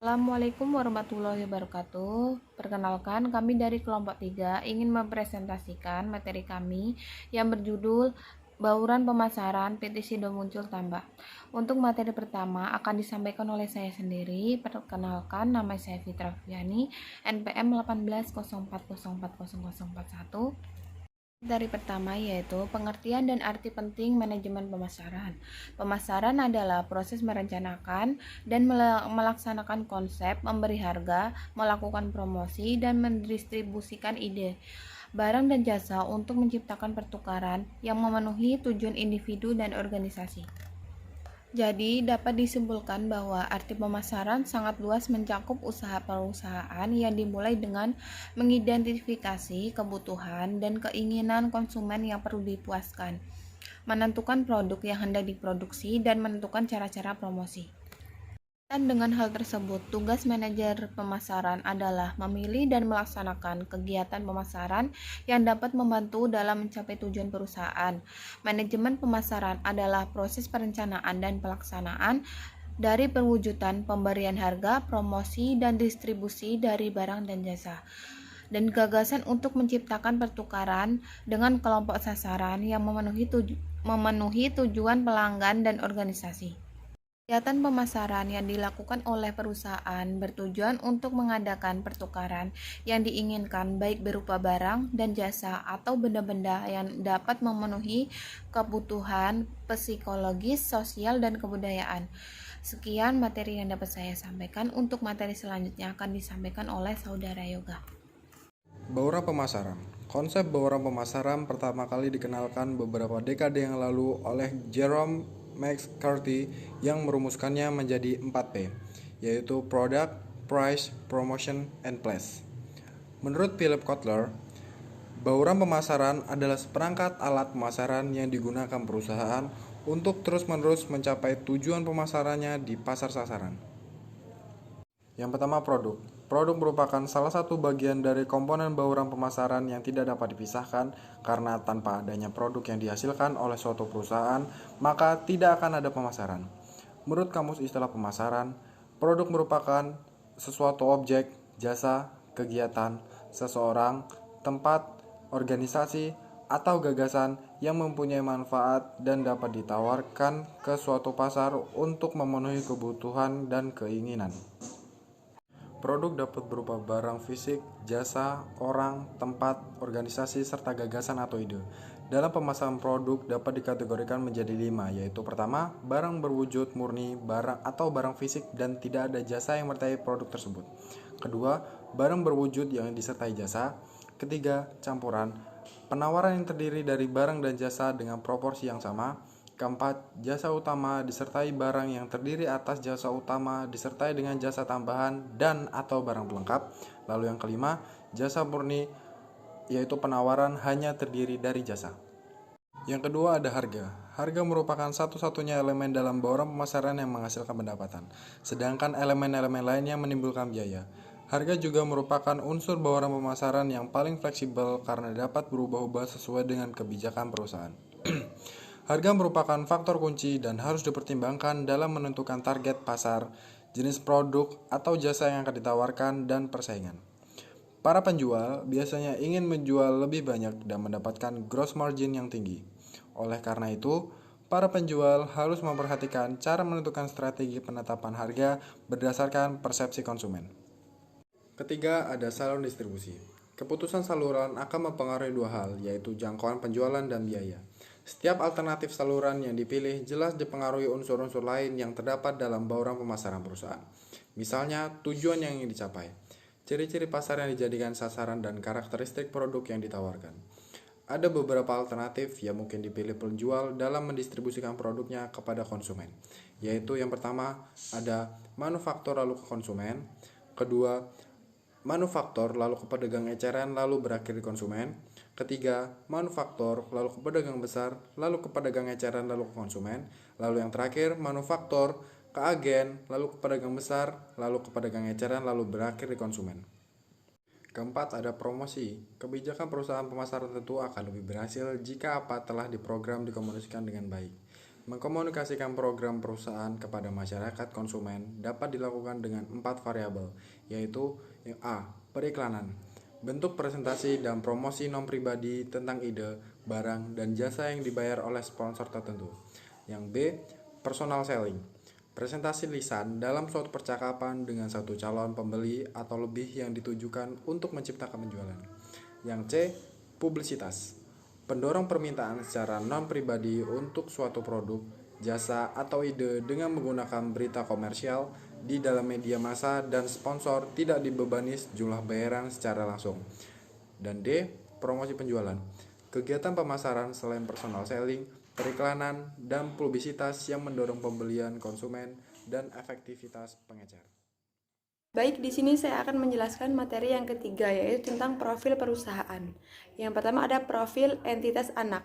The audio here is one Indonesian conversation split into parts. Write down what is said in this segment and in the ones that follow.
Assalamualaikum warahmatullahi wabarakatuh. Perkenalkan, kami dari kelompok 3 ingin mempresentasikan materi kami yang berjudul Bauran Pemasaran PT Sido Muncul Tambak. Untuk materi pertama akan disampaikan oleh saya sendiri. Perkenalkan, nama saya Fitra Fiani, NPM 1804040041. Dari pertama yaitu pengertian dan arti penting manajemen pemasaran. Pemasaran adalah proses merencanakan dan melaksanakan konsep, memberi harga, melakukan promosi, dan mendistribusikan ide, barang dan jasa untuk menciptakan pertukaran yang memenuhi tujuan individu dan organisasi. Jadi, dapat disimpulkan bahwa arti pemasaran sangat luas mencakup usaha perusahaan yang dimulai dengan mengidentifikasi kebutuhan dan keinginan konsumen yang perlu dipuaskan, menentukan produk yang hendak diproduksi, dan menentukan cara-cara promosi. Dan dengan hal tersebut, tugas manajer pemasaran adalah memilih dan melaksanakan kegiatan pemasaran yang dapat membantu dalam mencapai tujuan perusahaan. Manajemen pemasaran adalah proses perencanaan dan pelaksanaan dari perwujudan pemberian harga, promosi, dan distribusi dari barang dan jasa, dan gagasan untuk menciptakan pertukaran dengan kelompok sasaran yang memenuhi tujuan pelanggan dan organisasi. Kegiatan pemasaran yang dilakukan oleh perusahaan bertujuan untuk mengadakan pertukaran yang diinginkan baik berupa barang dan jasa atau benda-benda yang dapat memenuhi kebutuhan psikologis, sosial, dan kebudayaan. Sekian materi yang dapat saya sampaikan. Untuk materi selanjutnya akan disampaikan oleh Saudara Yoga. Bauran pemasaran. Konsep bauran pemasaran pertama kali dikenalkan beberapa dekade yang lalu oleh Jerome McCarthy yang merumuskannya menjadi 4P, yaitu Product, Price, Promotion, and Place. Menurut Philip Kotler, bauran pemasaran adalah seperangkat alat pemasaran yang digunakan perusahaan untuk terus-menerus mencapai tujuan pemasarannya di pasar sasaran. Yang pertama, produk. Produk merupakan salah satu bagian dari komponen bauran pemasaran yang tidak dapat dipisahkan karena tanpa adanya produk yang dihasilkan oleh suatu perusahaan, maka tidak akan ada pemasaran. Menurut Kamus Istilah Pemasaran, produk merupakan sesuatu objek, jasa, kegiatan, seseorang, tempat, organisasi, atau gagasan yang mempunyai manfaat dan dapat ditawarkan ke suatu pasar untuk memenuhi kebutuhan dan keinginan. Produk dapat berupa barang fisik, jasa, orang, tempat, organisasi, serta gagasan atau ide. Dalam pemasaran produk dapat dikategorikan menjadi 5, yaitu pertama, barang berwujud murni, barang atau barang fisik dan tidak ada jasa yang menyertai produk tersebut. Kedua, barang berwujud yang disertai jasa. Ketiga, campuran, penawaran yang terdiri dari barang dan jasa dengan proporsi yang sama. Keempat, jasa utama disertai barang yang terdiri atas jasa utama disertai dengan jasa tambahan dan atau barang pelengkap. Lalu yang kelima, jasa murni, yaitu penawaran hanya terdiri dari jasa. Yang kedua ada harga. Harga merupakan satu-satunya elemen dalam bauran pemasaran yang menghasilkan pendapatan, sedangkan elemen-elemen lainnya menimbulkan biaya. Harga juga merupakan unsur bauran pemasaran yang paling fleksibel karena dapat berubah-ubah sesuai dengan kebijakan perusahaan. Harga merupakan faktor kunci dan harus dipertimbangkan dalam menentukan target pasar, jenis produk atau jasa yang akan ditawarkan, dan persaingan. Para penjual biasanya ingin menjual lebih banyak dan mendapatkan gross margin yang tinggi. Oleh karena itu, para penjual harus memperhatikan cara menentukan strategi penetapan harga berdasarkan persepsi konsumen. Ketiga, ada saluran distribusi. Keputusan saluran akan mempengaruhi dua hal, yaitu jangkauan penjualan dan biaya. Setiap alternatif saluran yang dipilih jelas dipengaruhi unsur-unsur lain yang terdapat dalam bauran pemasaran perusahaan. Misalnya, tujuan yang ingin dicapai, ciri-ciri pasar yang dijadikan sasaran, dan karakteristik produk yang ditawarkan. Ada beberapa alternatif yang mungkin dipilih penjual dalam mendistribusikan produknya kepada konsumen, yaitu yang pertama ada manufaktur lalu ke konsumen, kedua manufaktur lalu ke pedagang eceran lalu berakhir di konsumen, ketiga, manufaktur, lalu ke pedagang besar, lalu ke pedagang eceran, lalu ke konsumen. Lalu yang terakhir, manufaktur, ke agen, lalu ke pedagang besar, lalu ke pedagang eceran, lalu berakhir di konsumen. Keempat, ada promosi. Kebijakan perusahaan pemasaran tentu akan lebih berhasil jika apa telah diprogram dikomunikasikan dengan baik. Mengkomunikasikan program perusahaan kepada masyarakat konsumen dapat dilakukan dengan 4 variabel, yaitu yang A. Periklanan, bentuk presentasi dan promosi non-pribadi tentang ide, barang, dan jasa yang dibayar oleh sponsor tertentu. Yang B. Personal selling, presentasi lisan dalam suatu percakapan dengan satu calon pembeli atau lebih yang ditujukan untuk menciptakan penjualan. Yang C. Publisitas, pendorong permintaan secara non-pribadi untuk suatu produk, jasa, atau ide dengan menggunakan berita komersial di dalam media massa dan sponsor tidak dibebani jumlah bayaran secara langsung. Dan D. Promosi penjualan, kegiatan pemasaran selain personal selling, periklanan, dan publisitas yang mendorong pembelian konsumen dan efektivitas pengecer. Baik, di sini saya akan menjelaskan materi yang ketiga, yaitu tentang profil perusahaan. Yang pertama ada profil entitas anak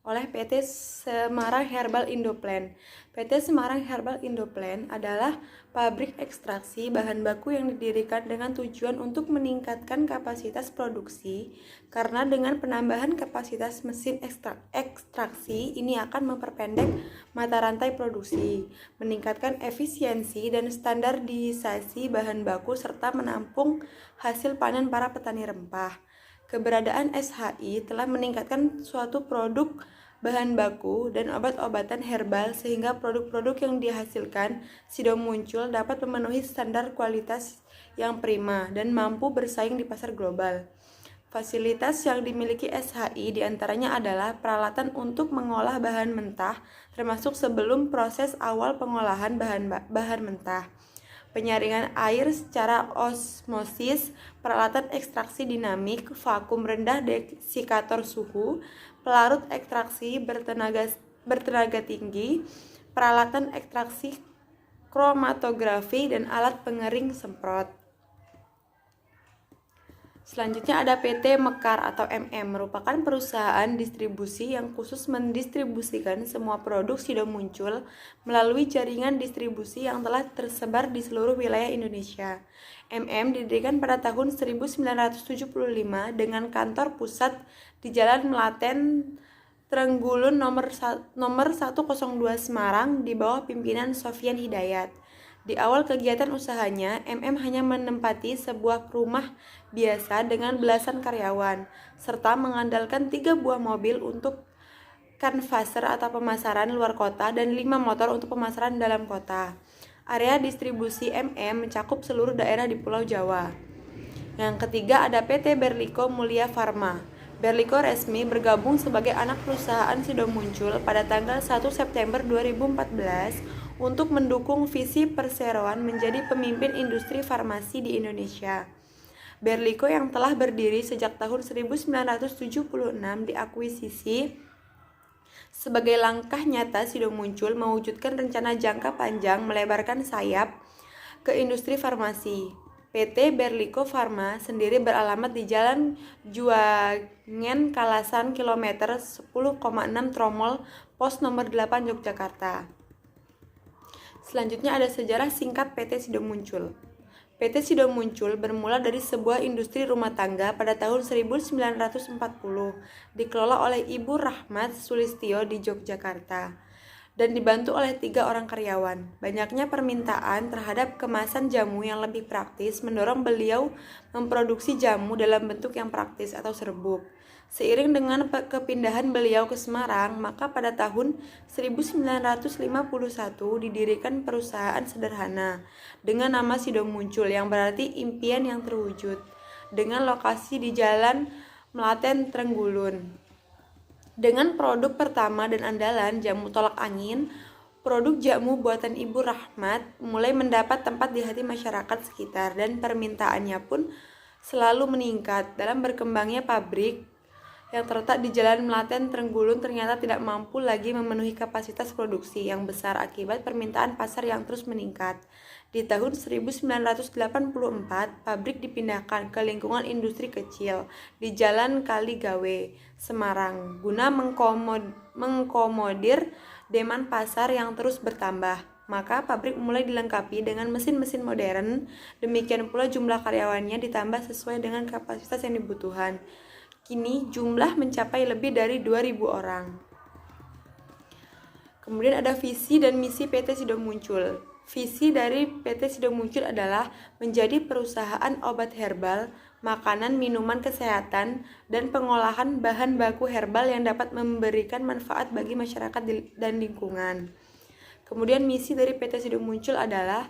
oleh PT Semarang Herbal Indoplan. PT Semarang Herbal Indoplan adalah pabrik ekstraksi bahan baku yang didirikan dengan tujuan untuk meningkatkan kapasitas produksi, karena dengan penambahan kapasitas mesin ekstraksi ini akan memperpendek mata rantai produksi, meningkatkan efisiensi dan standarisasi bahan baku, serta menampung hasil panen para petani rempah. Keberadaan SHI telah meningkatkan suatu produk bahan baku dan obat-obatan herbal sehingga produk-produk yang dihasilkan sudah muncul dapat memenuhi standar kualitas yang prima dan mampu bersaing di pasar global. Fasilitas yang dimiliki SHI diantaranya adalah peralatan untuk mengolah bahan mentah, termasuk sebelum proses awal pengolahan bahan mentah, penyaringan air secara osmosis, peralatan ekstraksi dinamik, vakum rendah desikator suhu, pelarut ekstraksi bertenaga tinggi, peralatan ekstraksi kromatografi, dan alat pengering semprot. Selanjutnya ada PT Mekar atau MM, merupakan perusahaan distribusi yang khusus mendistribusikan semua produk sudah muncul melalui jaringan distribusi yang telah tersebar di seluruh wilayah Indonesia. MM didirikan pada tahun 1975 dengan kantor pusat di Jalan Melaten Trenggulun nomor 102 Semarang di bawah pimpinan Sofyan Hidayat. Di awal kegiatan usahanya, MM hanya menempati sebuah rumah biasa dengan belasan karyawan, serta mengandalkan 3 buah mobil untuk canvasser atau pemasaran luar kota dan 5 motor untuk pemasaran dalam kota. Area distribusi MM mencakup seluruh daerah di Pulau Jawa. Yang ketiga ada PT Berlico Mulia Farma. Berlico resmi bergabung sebagai anak perusahaan sudah muncul pada tanggal 1 September 2014 untuk mendukung visi perseroan menjadi pemimpin industri farmasi di Indonesia. Berlico yang telah berdiri sejak tahun 1976 diakuisisi sebagai langkah nyata sudah muncul mewujudkan rencana jangka panjang melebarkan sayap ke industri farmasi. PT Berlico Farma sendiri beralamat di Jalan Juangen Kalasan kilometer 10,6 Tromol, pos nomor 8 Yogyakarta. Selanjutnya ada sejarah singkat PT Sido Muncul. PT Sido Muncul bermula dari sebuah industri rumah tangga pada tahun 1940, dikelola oleh Ibu Rahmat Sulistyo di Yogyakarta, dan dibantu oleh 3 orang karyawan. Banyaknya permintaan terhadap kemasan jamu yang lebih praktis mendorong beliau memproduksi jamu dalam bentuk yang praktis atau serbuk. Seiring dengan kepindahan beliau ke Semarang, maka pada tahun 1951 didirikan perusahaan sederhana dengan nama Sido Muncul, yang berarti impian yang terwujud, dengan lokasi di Jalan Melaten Trenggulun. Dengan produk pertama dan andalan jamu tolak angin, produk jamu buatan Ibu Rahmat mulai mendapat tempat di hati masyarakat sekitar dan permintaannya pun selalu meningkat. Dalam berkembangnya pabrik yang terletak di Jalan Melaten Trenggulun ternyata tidak mampu lagi memenuhi kapasitas produksi yang besar akibat permintaan pasar yang terus meningkat. Di tahun 1984, pabrik dipindahkan ke lingkungan industri kecil di Jalan Kaligawe, Semarang, guna mengkomodir demand pasar yang terus bertambah. Maka pabrik mulai dilengkapi dengan mesin-mesin modern, demikian pula jumlah karyawannya ditambah sesuai dengan kapasitas yang dibutuhkan. Kini jumlah mencapai lebih dari 2.000 orang. Kemudian ada visi dan misi PT Sido Muncul. Visi dari PT Sido Muncul adalah menjadi perusahaan obat herbal, makanan, minuman kesehatan, dan pengolahan bahan baku herbal yang dapat memberikan manfaat bagi masyarakat dan lingkungan. Kemudian misi dari PT Sido Muncul adalah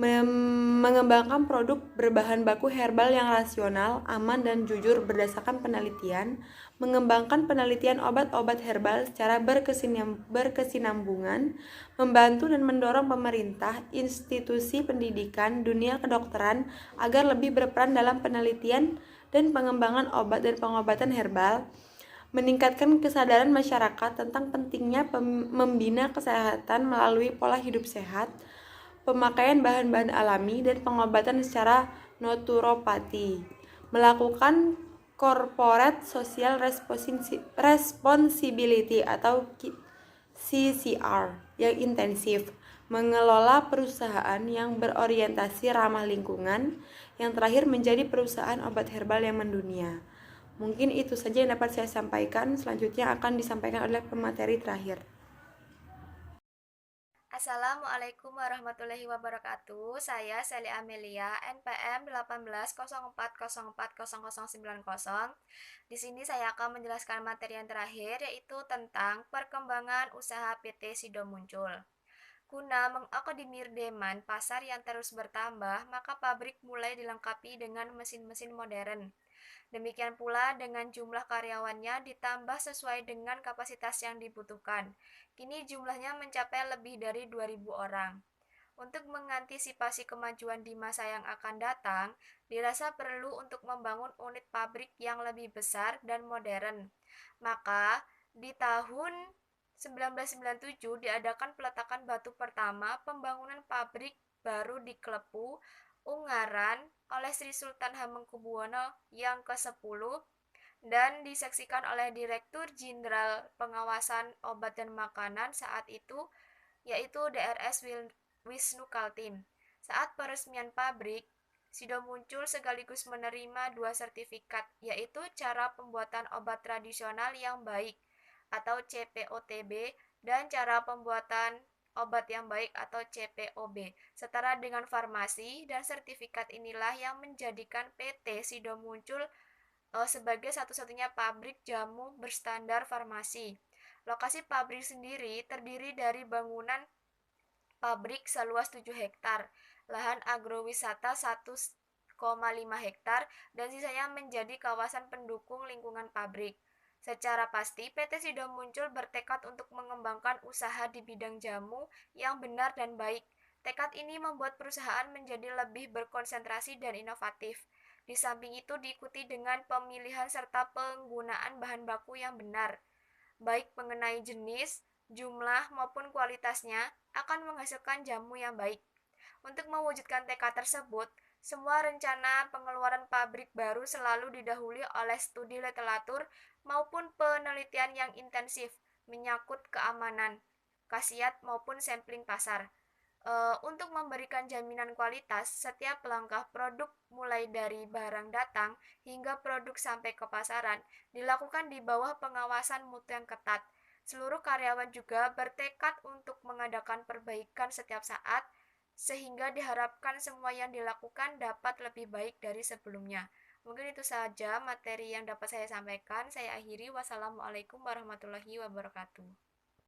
mengembangkan produk berbahan baku herbal yang rasional, aman, dan jujur berdasarkan penelitian, mengembangkan penelitian obat-obat herbal secara berkesinambungan, membantu dan mendorong pemerintah, institusi pendidikan, dunia kedokteran agar lebih berperan dalam penelitian dan pengembangan obat dan pengobatan herbal, meningkatkan kesadaran masyarakat tentang pentingnya membina kesehatan melalui pola hidup sehat, pemakaian bahan-bahan alami, dan pengobatan secara naturopati, melakukan corporate social responsibility atau CCR yang intensif, mengelola perusahaan yang berorientasi ramah lingkungan, yang terakhir menjadi perusahaan obat herbal yang mendunia. Mungkin itu saja yang dapat saya sampaikan. Selanjutnya akan disampaikan oleh pemateri terakhir. Assalamualaikum warahmatullahi wabarakatuh. Saya Sally Amelia, NPM 1804040090. Di sini saya akan menjelaskan materi yang terakhir, yaitu tentang perkembangan usaha PT Sido Muncul. Guna mengakomodir demand pasar yang terus bertambah, maka pabrik mulai dilengkapi dengan mesin-mesin modern. Demikian pula dengan jumlah karyawannya ditambah sesuai dengan kapasitas yang dibutuhkan. Kini jumlahnya mencapai lebih dari 2.000 orang. Untuk mengantisipasi kemajuan di masa yang akan datang, dirasa perlu untuk membangun unit pabrik yang lebih besar dan modern. Maka, di tahun 1997 diadakan peletakan batu pertama pembangunan pabrik baru di Klepu, Ungaran oleh Sri Sultan Hamengkubuwono yang ke-10 dan disaksikan oleh Direktur Jenderal Pengawasan Obat dan Makanan saat itu, yaitu DRS Wisnu Kaltim. Saat peresmian pabrik, Sido Muncul sekaligus menerima 2 sertifikat, yaitu cara pembuatan obat tradisional yang baik atau CPOTB dan cara pembuatan obat yang baik atau CPOB, setara dengan farmasi, dan sertifikat inilah yang menjadikan PT Sido Muncul sebagai satu-satunya pabrik jamu berstandar farmasi. Lokasi pabrik sendiri terdiri dari bangunan pabrik seluas 7 hektar, lahan agrowisata 1,5 hektar, dan sisanya menjadi kawasan pendukung lingkungan pabrik. Secara pasti, PT Sido Muncul bertekad untuk mengembangkan usaha di bidang jamu yang benar dan baik. Tekad ini membuat perusahaan menjadi lebih berkonsentrasi dan inovatif. Di samping itu diikuti dengan pemilihan serta penggunaan bahan baku yang benar, baik mengenai jenis, jumlah, maupun kualitasnya, akan menghasilkan jamu yang baik. Untuk mewujudkan tekad tersebut, semua rencana pengeluaran pabrik baru selalu didahului oleh studi literatur maupun penelitian yang intensif menyangkut keamanan, khasiat maupun sampling pasar. Untuk memberikan jaminan kualitas, setiap langkah produk mulai dari barang datang hingga produk sampai ke pasaran dilakukan di bawah pengawasan mutu yang ketat. Seluruh karyawan juga bertekad untuk mengadakan perbaikan setiap saat, sehingga diharapkan semua yang dilakukan dapat lebih baik dari sebelumnya. Mungkin itu saja materi yang dapat saya sampaikan. Saya akhiri. Wassalamualaikum warahmatullahi wabarakatuh.